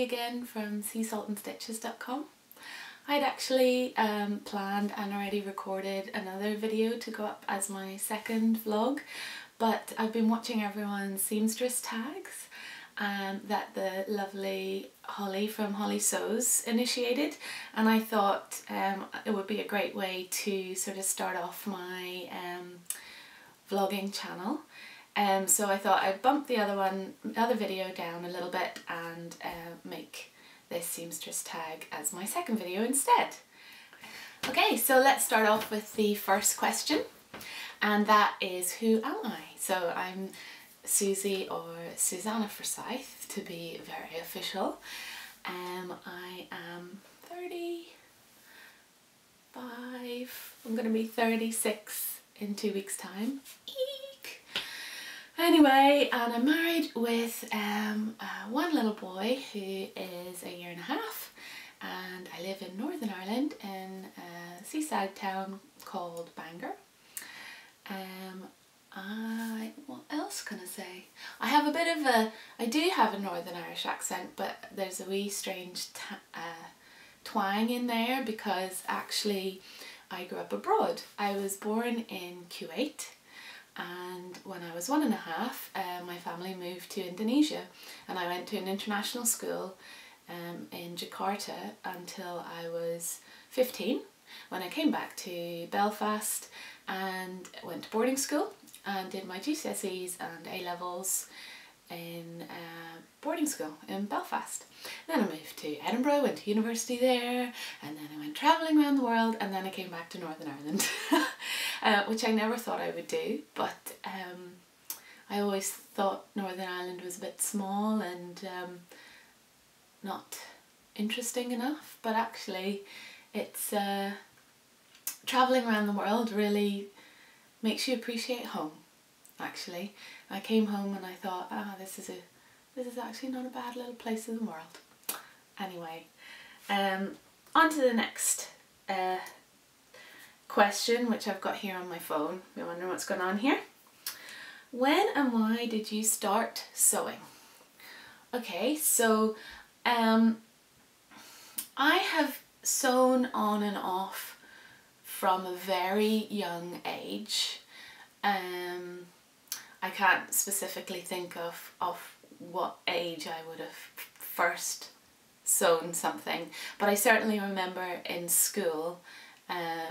Susie again from seasaltandstitches.com. I'd actually planned and already recorded another video to go up as my second vlog, but I've been watching everyone's Seamstress tags that the lovely Holly from Holly Sews initiated, and I thought it would be a great way to sort of start off my vlogging channel. So I thought I'd bump the other video down a little bit and make this Seamstress tag as my second video instead. Okay, so let's start off with the first question, and that is, who am I? So I'm Susie, or Susanna Forsyth to be very official. I am 35, I'm going to be 36 in 2 weeks time. Eek! Anyway, and I'm married with one little boy who is 1.5 years, and I live in Northern Ireland in a seaside town called Bangor. What else can I say? I have a bit of I do have a Northern Irish accent, but there's a wee strange twang in there because actually I grew up abroad. I was born in Kuwait, and when I was 1.5, my family moved to Indonesia, and I went to an international school in Jakarta until I was 15, when I came back to Belfast and went to boarding school and did my GCSEs and A-levels in boarding school in Belfast. Then I moved to Edinburgh, went to university there, and then I went travelling around the world, and then I came back to Northern Ireland, which I never thought I would do, but I always thought Northern Ireland was a bit small and not interesting enough, but actually it's travelling around the world really makes you appreciate home. Actually, I came home and I thought, this is actually not a bad little place in the world. Anyway, on to the next question, which I've got here on my phone. You're wondering what's going on here. When and why did you start sewing? Okay, so I have sewn on and off from a very young age. I can't specifically think of what age I would have first sewn something, but I certainly remember in school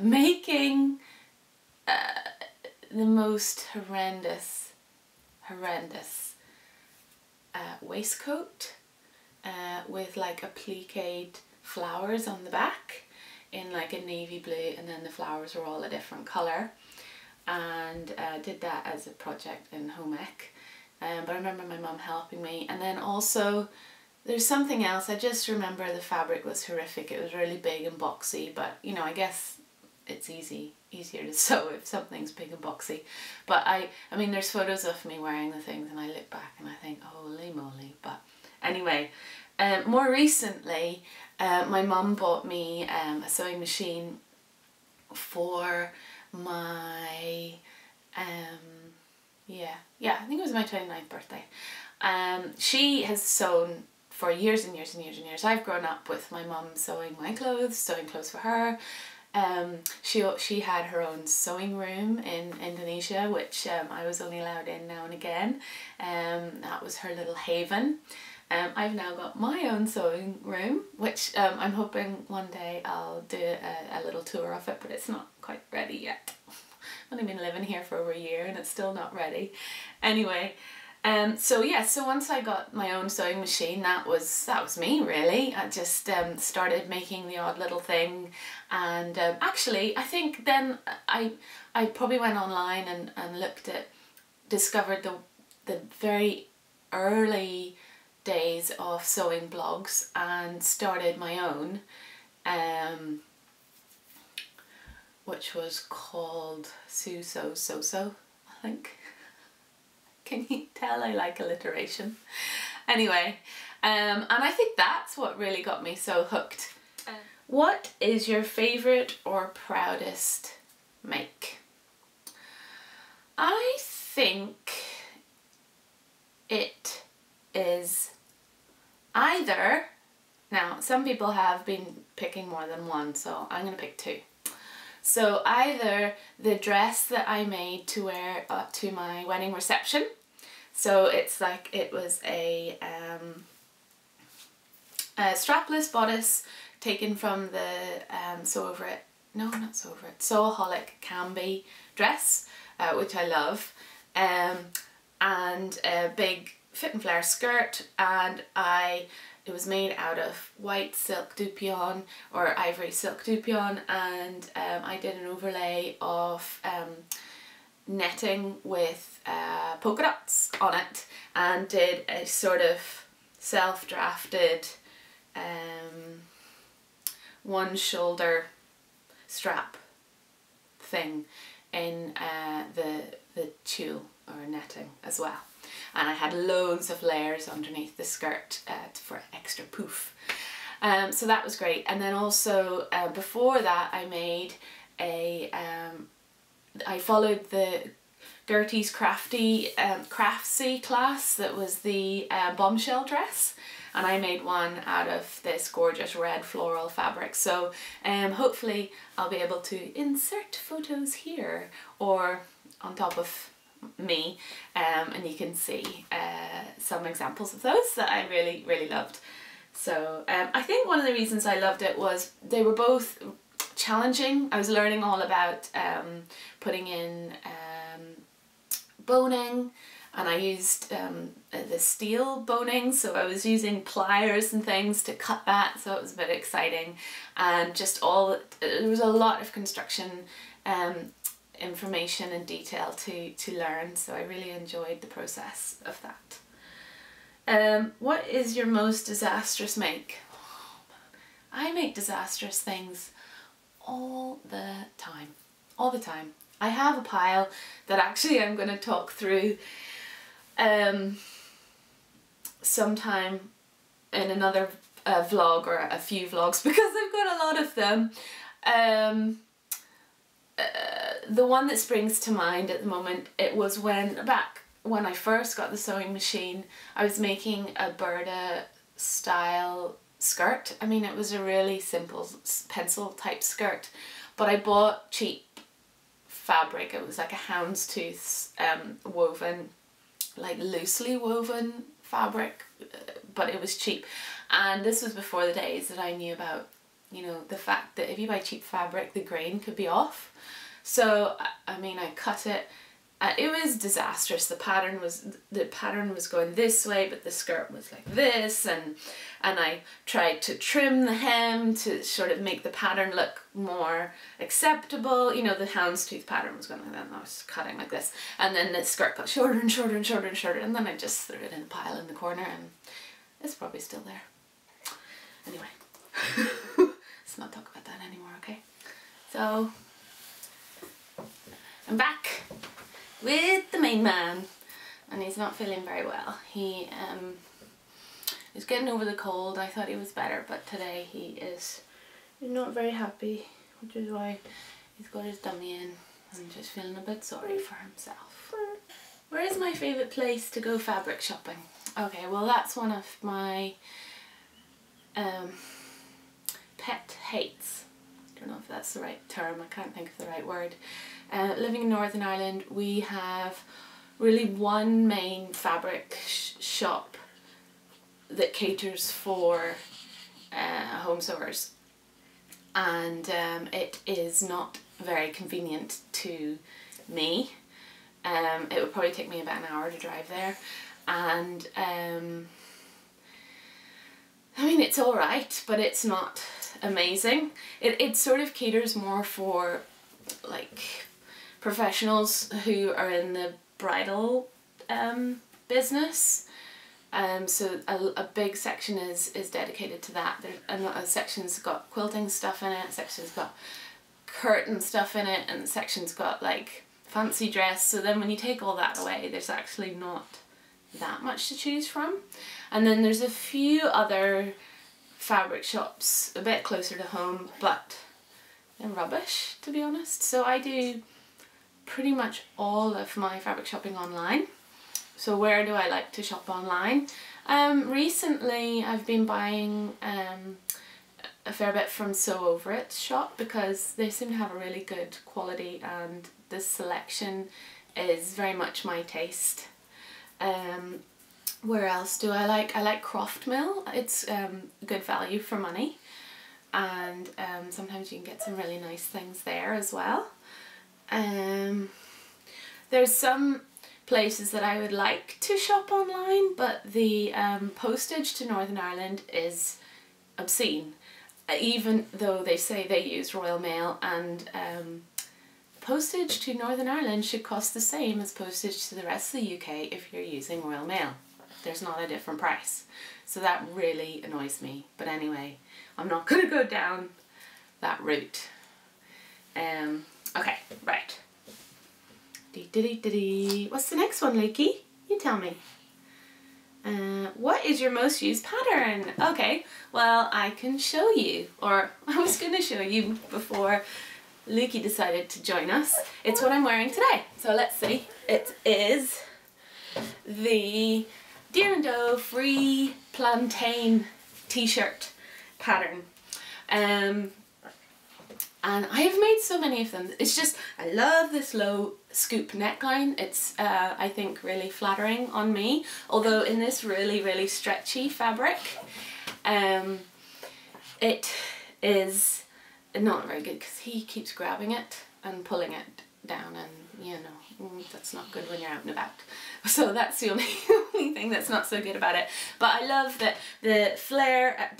making the most horrendous waistcoat with like appliqued flowers on the back in like a navy blue, and then the flowers were all a different colour, and did that as a project in home ec. But I remember my mum helping me, and then also there's something else. I just remember the fabric was horrific. It was really big and boxy, but you know, I guess it's easier to sew if something's big and boxy. But I mean there's photos of me wearing the things and I look back and I think, holy moly. But anyway, more recently my mum bought me a sewing machine for my I think it was my 29th birthday. She has sewn for years and years and years and years. I've grown up with my mum sewing my clothes, sewing clothes for her. She had her own sewing room in Indonesia, which I was only allowed in now and again. That was her little haven. I've now got my own sewing room, which I'm hoping one day I'll do a little tour of it, but it's not quite ready yet. I've only been living here for over a year and it's still not ready. Anyway, so yeah, so once I got my own sewing machine, that was me really. I just started making the odd little thing, and actually I think then I probably went online and discovered the very early days of sewing blogs and started my own, which was called Suzie, I think. Can you tell I like alliteration? Anyway, and I think that's what really got me so hooked. What is your favourite or proudest make? I think it is either Now, some people have been picking more than one, so I'm going to pick two. So either the dress that I made to wear to my wedding reception. So it's like, it was a strapless bodice taken from the Sewaholic Canby dress, which I love, and a big fit and flare skirt, and it was made out of white silk dupion or ivory silk dupion, and I did an overlay of netting with polka dots on it, and did a sort of self-drafted one shoulder strap thing in the tulle or netting as well. And I had loads of layers underneath the skirt for extra poof. So that was great. And then also before that I made I followed the Gertie's Craftsy class that was the bombshell dress, and I made one out of this gorgeous red floral fabric. So hopefully I'll be able to insert photos here or on top of me, and you can see some examples of those that I really, really loved. So I think one of the reasons I loved it was they were both challenging. I was learning all about putting in boning, and I used the steel boning, so I was using pliers and things to cut that, so it was a bit exciting, and just there was a lot of construction information and detail to learn, so I really enjoyed the process of that. What is your most disastrous make? Oh, man. I make disastrous things all the time. All the time. I have a pile that actually I'm going to talk through sometime in another vlog or a few vlogs, because I've got a lot of them. The one that springs to mind at the moment, it was back when I first got the sewing machine, I was making a Burda style skirt. I mean, it was a really simple pencil type skirt, but I bought cheap fabric. It was like a houndstooth woven, like loosely woven fabric, but it was cheap. And this was before the days that I knew about, you know, the fact that if you buy cheap fabric, the grain could be off. So I mean, I cut it. It was disastrous. The pattern was going this way, but the skirt was like this, and I tried to trim the hem to sort of make the pattern look more acceptable. You know, the houndstooth pattern was going like that, and I was cutting like this, and then the skirt got shorter and shorter and shorter and shorter, and then I just threw it in a pile in the corner, and it's probably still there. Anyway, let's not talk about that anymore, okay? So I'm back with the main man, and he's not feeling very well. He is getting over the cold. I thought he was better, but today he's not very happy, which is why he's got his dummy in and just feeling a bit sorry for himself. Where is my favourite place to go fabric shopping? Okay, well, that's one of my pet hates. I don't know if that's the right term, I can't think of the right word. Living in Northern Ireland, we have really one main fabric shop that caters for home sewers, and it is not very convenient to me. It would probably take me about an hour to drive there, and I mean, it's alright, but it's not amazing. It sort of caters more for like professionals who are in the bridal business. So a big section is dedicated to that. A section's got quilting stuff in it, a section's got curtain stuff in it, and a section's got like fancy dress. So then when you take all that away, there's actually not that much to choose from. And then there's a few other fabric shops a bit closer to home, but they're rubbish, to be honest. So I do pretty much all of my fabric shopping online. So where do I like to shop online? Recently I've been buying a fair bit from Sew Over It shop because they seem to have a really good quality and the selection is very much my taste. Where else do I like? I like Croft Mill. It's good value for money, and sometimes you can get some really nice things there as well. There's some places that I would like to shop online, but the postage to Northern Ireland is obscene, even though they say they use Royal Mail, and postage to Northern Ireland should cost the same as postage to the rest of the UK if you're using Royal Mail. There's not a different price. So that really annoys me. But anyway, I'm not going to go down that route. Okay, right. What's the next one, Leaky? You tell me. What is your most used pattern? Okay, well, I can show you. Or I was going to show you before Lukey decided to join us. It's what I'm wearing today. So let's see. It is the Deer and Doe Free Plantain t-shirt pattern. And I have made so many of them. It's just, I love this low scoop neckline. It's, I think, really flattering on me. Although in this really, really stretchy fabric, it is not very good because he keeps grabbing it and pulling it down, and you know, that's not good when you're out and about. So that's the only thing that's not so good about it. But I love the flare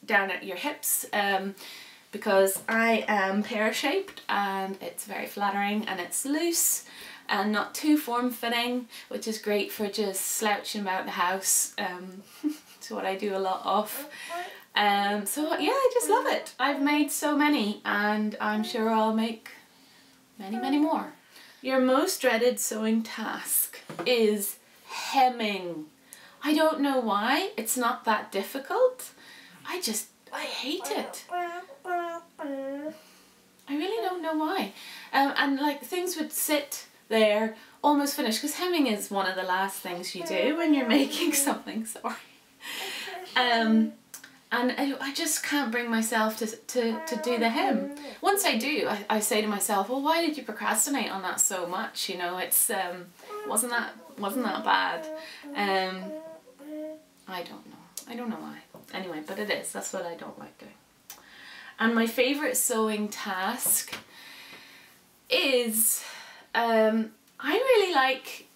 down at your hips, because I am pear-shaped and it's very flattering and it's loose and not too form-fitting, which is great for just slouching about the house. It's what I do a lot of. So yeah, I just love it. I've made so many and I'm sure I'll make many, many more. Your most dreaded sewing task is hemming. I don't know why. It's not that difficult. I hate it. I really don't know why. And like things would sit there almost finished, because hemming is one of the last things you do when you're making something, sorry. And I just can't bring myself to do the hem. Once I do, I say to myself, well, why did you procrastinate on that so much? You know, it's wasn't that bad. I don't know. I don't know why. Anyway, but it is. That's what I don't like doing. And my favourite sewing task is, I really like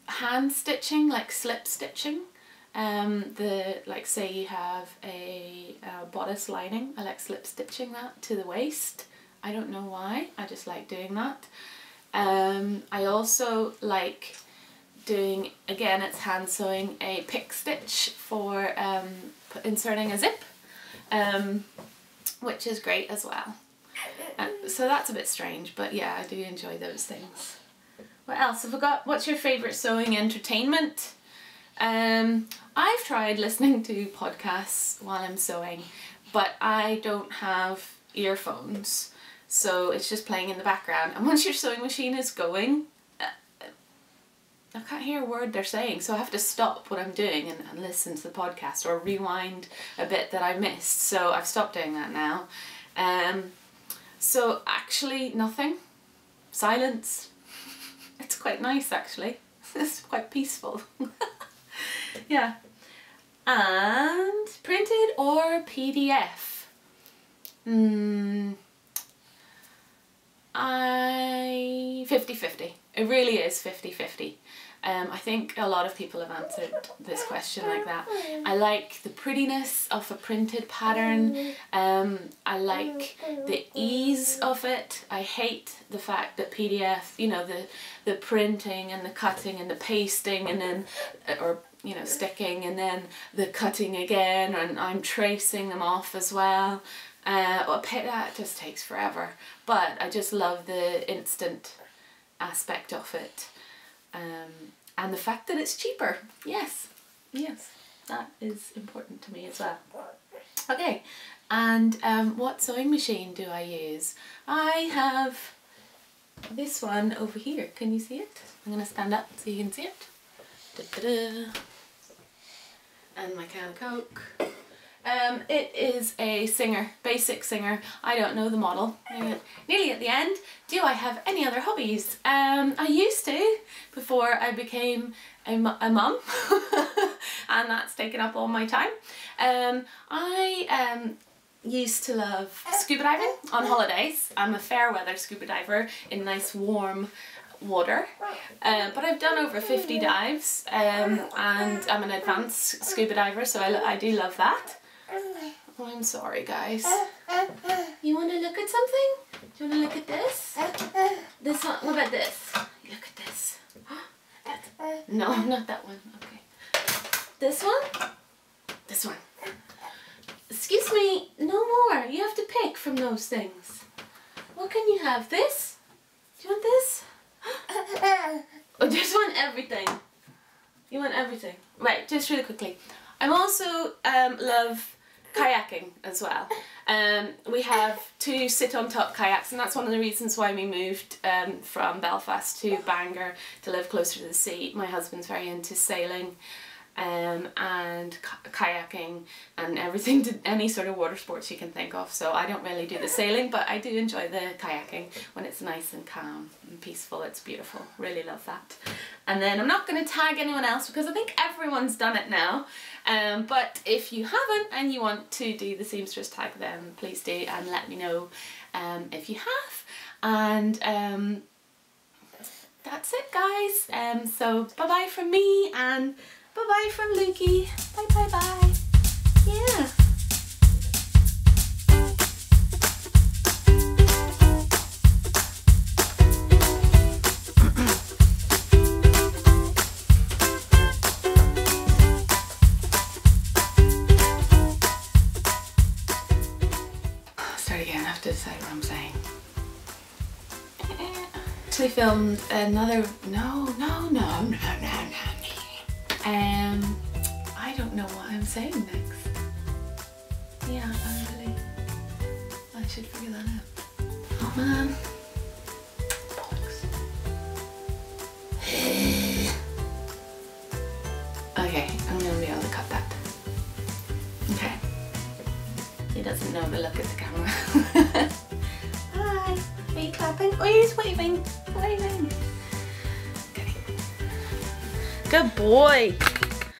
hand stitching, like slip stitching. Like say you have a bodice lining, I like slip stitching that to the waist. I don't know why, I just like doing that. I also like doing, again it's hand sewing, a pick stitch for inserting a zip, which is great as well. So that's a bit strange, but yeah, I do enjoy those things. What else have I got? What's your favourite sewing entertainment? I've tried listening to podcasts while I'm sewing, but I don't have earphones, so it's just playing in the background, and once your sewing machine is going, I can't hear a word they're saying, so I have to stop what I'm doing and listen to the podcast or rewind a bit that I missed, so I've stopped doing that now. So actually nothing. Silence. It's quite nice actually. It's quite peaceful. Yeah. And printed or PDF? I 50-50. It really is 50-50. I think a lot of people have answered this question like that. I like the prettiness of a printed pattern. I like the ease of it. I hate the fact that PDF, you know, the printing and the cutting and the pasting and then, or you know, sticking and then the cutting again, and I'm tracing them off as well. That just takes forever. But I just love the instant aspect of it. And the fact that it's cheaper. Yes, yes, that is important to me as well. Okay, and what sewing machine do I use? I have This one over here, can you see it? I'm gonna stand up so you can see it. Da-da-da. And my can of Coke. It is a Singer, basic Singer. I don't know the model. Nearly at the end. Do I have any other hobbies? I used to before I became a mum and that's taken up all my time. I used to love scuba diving on holidays. I'm a fair weather scuba diver in nice warm water, but I've done over 50 dives and I'm an advanced scuba diver, so I do love that. Oh, I'm sorry guys. You want to look at something? Do you want to look at this? This one? What about this? Look at this. No, not that one. Okay. This one? This one. Excuse me, no more. You have to pick from those things. What can you have? This? Do you want this? I just want everything. You want everything. Right, just really quickly. I'm also love kayaking as well. We have 2 sit-on-top kayaks, and that's one of the reasons why we moved from Belfast to Bangor to live closer to the sea. My husband's very into sailing and kayaking and everything, any sort of water sports you can think of. So I don't really do the sailing, but I do enjoy the kayaking when it's nice and calm and peaceful. It's beautiful. Really love that. And then I'm not going to tag anyone else because I think everyone's done it now. But if you haven't and you want to do the Seamstress Tag, then please do and let me know if you have. And that's it guys. So bye bye from me and bye bye from Lukey. Bye bye bye. Yeah. Start again, I have to decide what I'm saying. Actually filmed another, no. I don't know what I'm saying next. Yeah, I should figure that out. Oh man. Bollocks. Okay, I'm gonna be able to cut that. Okay. He doesn't know to look at the camera. Hi. Are you clapping? Oh, he's waving. Waving. Okay. Good boy.